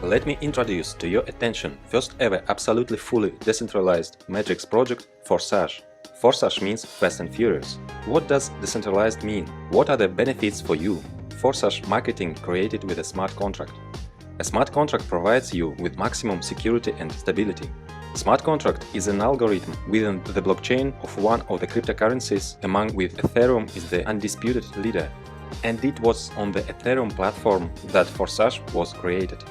Let me introduce to your attention first ever absolutely fully decentralized Matrix project Forsage. Forsage means Fast and Furious. What does decentralized mean? What are the benefits for you? Forsage marketing created with a smart contract. A smart contract provides you with maximum security and stability. Smart contract is an algorithm within the blockchain of one of the cryptocurrencies, among which Ethereum is the undisputed leader. And it was on the Ethereum platform that Forsage was created.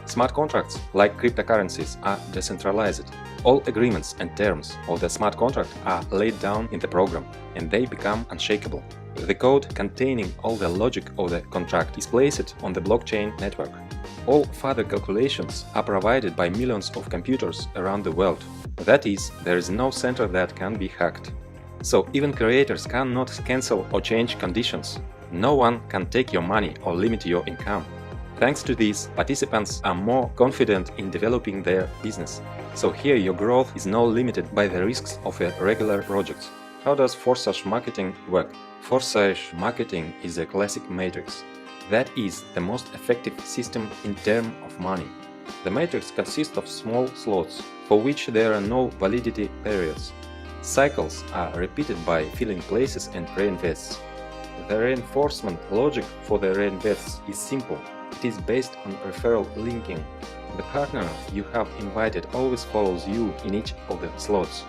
Smart contracts, like cryptocurrencies, are decentralized. All agreements and terms of the smart contract are laid down in the program, and they become unshakable. The code containing all the logic of the contract is placed on the blockchain network. All further calculations are provided by millions of computers around the world. That is, there is no center that can be hacked. So even creators cannot cancel or change conditions. No one can take your money or limit your income. Thanks to this, participants are more confident in developing their business. So here your growth is not limited by the risks of a regular project. How does Forsage marketing work? Forsage marketing is a classic matrix. That is the most effective system in terms of money. The matrix consists of small slots, for which there are no validity periods. Cycles are repeated by filling places and reinvests. The reinforcement logic for the reinvests is simple. It is based on referral linking. The partner you have invited always follows you in each of the slots.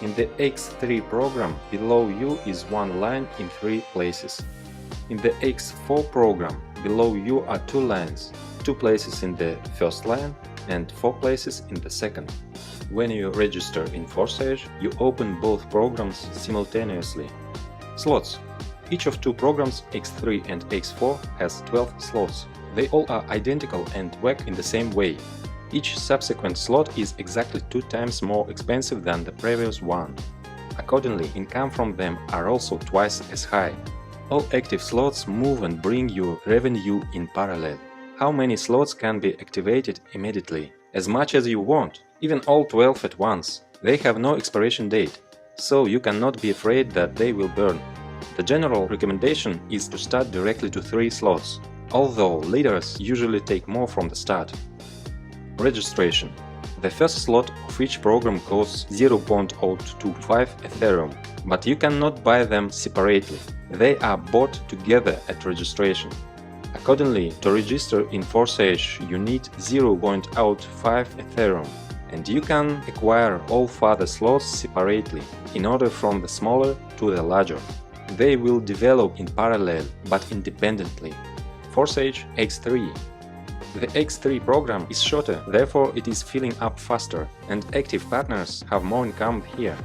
In the X3 program, below you is one line in 3 places. In the X4 program, below you are 2 lines, 2 places in the first line and 4 places in the second. When you register in Forsage, you open both programs simultaneously. Slots. Each of 2 programs, X3 and X4, has 12 slots. They all are identical and work in the same way. Each subsequent slot is exactly 2 times more expensive than the previous one. Accordingly, income from them are also twice as high. All active slots move and bring you revenue in parallel. How many slots can be activated immediately? As much as you want, even all 12 at once. They have no expiration date, so you cannot be afraid that they will burn. The general recommendation is to start directly to 3 slots, although leaders usually take more from the start. Registration. The first slot of each program costs 0.025 Ethereum, but you cannot buy them separately. They are bought together at registration. Accordingly, to register in Forsage, you need 0.05 Ethereum, and you can acquire all further slots separately, in order from the smaller to the larger. They will develop in parallel, but independently. Forsage X3. The X3 program is shorter, therefore it is filling up faster, and active partners have more income here.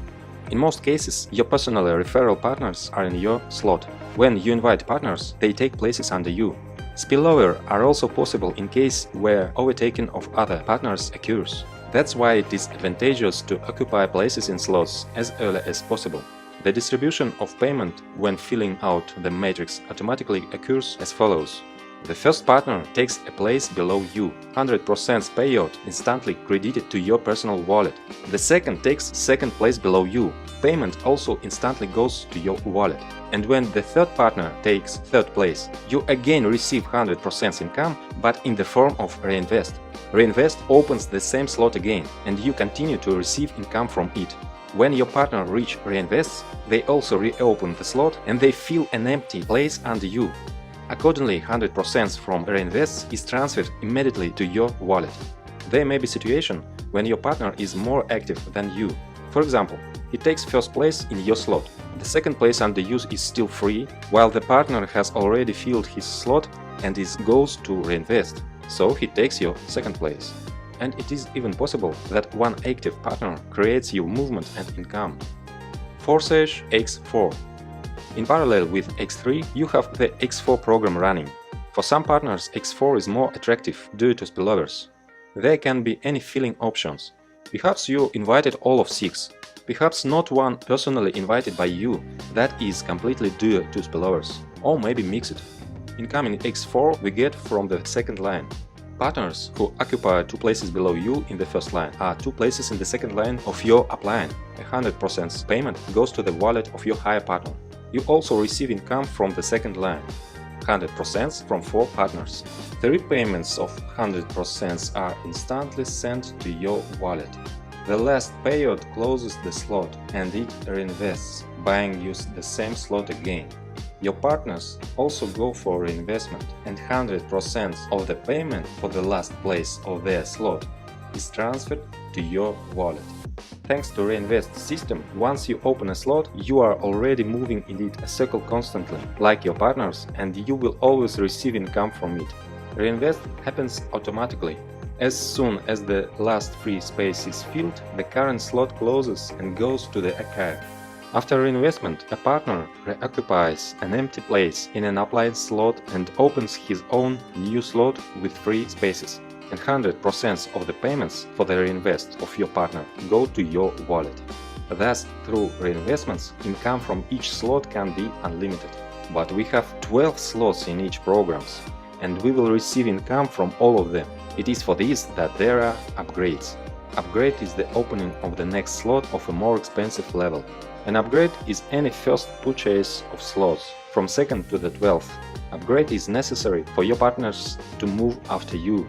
In most cases, your personal referral partners are in your slot. When you invite partners, they take places under you. Spillover are also possible in case where overtaking of other partners occurs. That's why it is advantageous to occupy places in slots as early as possible. The distribution of payment when filling out the matrix automatically occurs as follows. The first partner takes a place below you, 100% payout instantly credited to your personal wallet. The second takes second place below you, payment also instantly goes to your wallet. And when the third partner takes third place, you again receive 100% income, but in the form of reinvest. Reinvest opens the same slot again, and you continue to receive income from it. When your partner reach reinvests, they also reopen the slot and they fill an empty place under you. Accordingly, 100% from reinvests is transferred immediately to your wallet. There may be a situation when your partner is more active than you. For example, he takes first place in your slot. The second place under you is still free, while the partner has already filled his slot and goes to reinvest, so he takes your second place. And it is even possible that one active partner creates your movement and income. Forsage X4. In parallel with X3, you have the X4 program running. For some partners, X4 is more attractive due to spillovers. There can be any filling options. Perhaps you invited all of 6. Perhaps not one personally invited by you, that is completely due to spillovers. Or maybe mixed. Incoming X4 we get from the second line. Partners who occupy 2 places below you in the first line are 2 places in the second line of your upline. 100% payment goes to the wallet of your higher partner. You also receive income from the second line. 100% from 4 partners. The repayments of 100% are instantly sent to your wallet. The last payout closes the slot and it reinvests, buying you the same slot again. Your partners also go for reinvestment, and 100% of the payment for the last place of their slot is transferred to your wallet. Thanks to Reinvest system, once you open a slot, you are already moving in it a circle constantly, like your partners, and you will always receive income from it. Reinvest happens automatically. As soon as the last free space is filled, the current slot closes and goes to the archive. After reinvestment, a partner reoccupies an empty place in an upline slot and opens his own new slot with free spaces. And 100% of the payments for the reinvest of your partner go to your wallet. Thus, through reinvestments, income from each slot can be unlimited. But we have 12 slots in each programs, and we will receive income from all of them. It is for this that there are upgrades. Upgrade is the opening of the next slot of a more expensive level. An upgrade is any first purchase of slots, from 2nd to the 12th. Upgrade is necessary for your partners to move after you,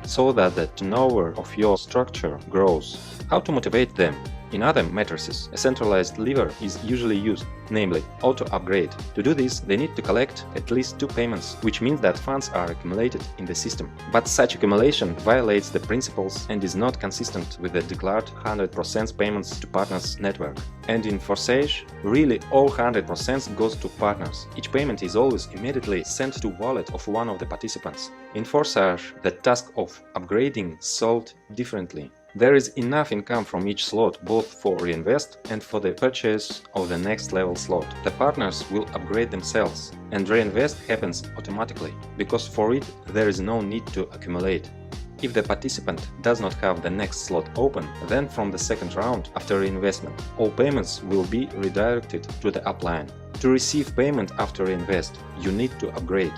so that the turnover of your structure grows. How to motivate them? In other matrices, a centralized lever is usually used, namely auto-upgrade. To do this, they need to collect at least 2 payments, which means that funds are accumulated in the system. But such accumulation violates the principles and is not consistent with the declared 100% payments to partners network. And in Forsage, really all 100% goes to partners. Each payment is always immediately sent to wallet of one of the participants. In Forsage, the task of upgrading solved differently. There is enough income from each slot both for reinvest and for the purchase of the next level slot. The partners will upgrade themselves, and reinvest happens automatically, because for it there is no need to accumulate. If the participant does not have the next slot open, then from the second round after reinvestment, all payments will be redirected to the upline. To receive payment after reinvest, you need to upgrade.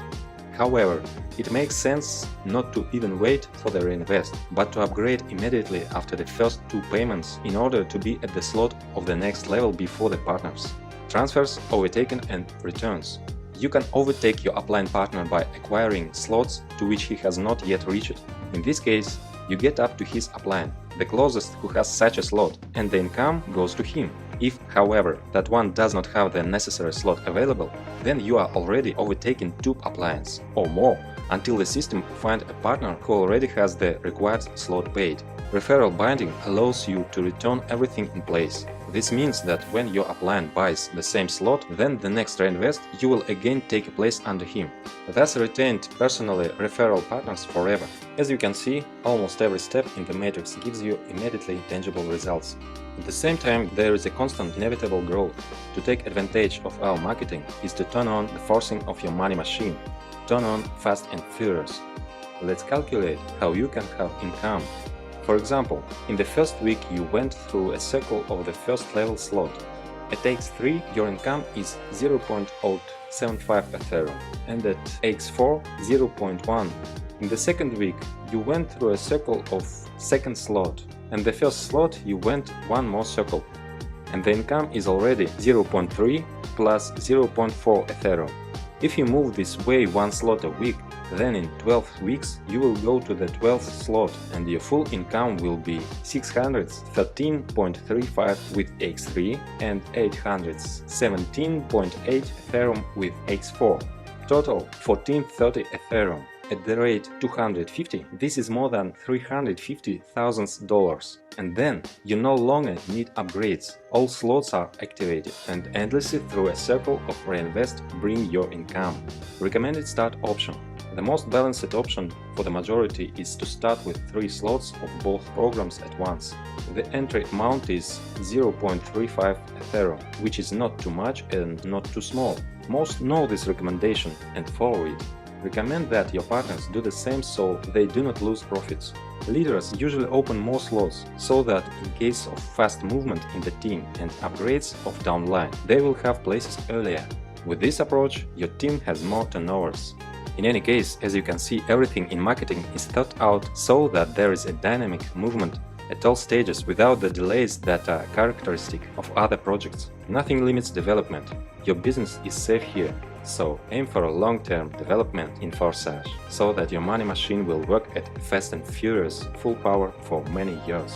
However, it makes sense not to even wait for the reinvest, but to upgrade immediately after the first 2 payments in order to be at the slot of the next level before the partners. Transfers, overtaken and returns. You can overtake your upline partner by acquiring slots to which he has not yet reached. In this case, you get up to his upline, the closest who has such a slot, and the income goes to him. If, however, that one does not have the necessary slot available, then you are already overtaking 2 uplines or more until the system finds a partner who already has the required slot paid. Referral binding allows you to return everything in place. This means that when your upline buys the same slot, then the next reinvest, you will again take a place under him. Thus retained personally referral partners forever. As you can see, almost every step in the matrix gives you immediately tangible results. At the same time, there is a constant inevitable growth. To take advantage of our marketing is to turn on the forcing of your money machine. Turn on fast and furious. Let's calculate how you can have income. For example, in the first week you went through a circle of the first level slot. At X3 your income is 0.075 Ethereum and at X4 0.1. In the second week you went through a circle of second slot, and the first slot you went one more circle, and the income is already 0.3 plus 0.4 Ethereum. If you move this way one slot a week, then in 12 weeks you will go to the 12th slot and your full income will be 613.35 with X3 and 817.8 Ethereum with X4. Total 1430 Ethereum. At the rate 250, this is more than $350,000. And then you no longer need upgrades. All slots are activated and endlessly through a circle of reinvest bring your income. Recommended start option. The most balanced option for the majority is to start with 3 slots of both programs at once. The entry amount is 0.35 Ethereum, which is not too much and not too small. Most know this recommendation and follow it. Recommend that your partners do the same so they do not lose profits. Leaders usually open more slots so that in case of fast movement in the team and upgrades of downline, they will have places earlier. With this approach, your team has more turnovers. In any case, as you can see, everything in marketing is thought out so that there is a dynamic movement at all stages without the delays that are characteristic of other projects. Nothing limits development. Your business is safe here. So aim for a long-term development in Forsage, so that your money machine will work at fast and furious full power for many years.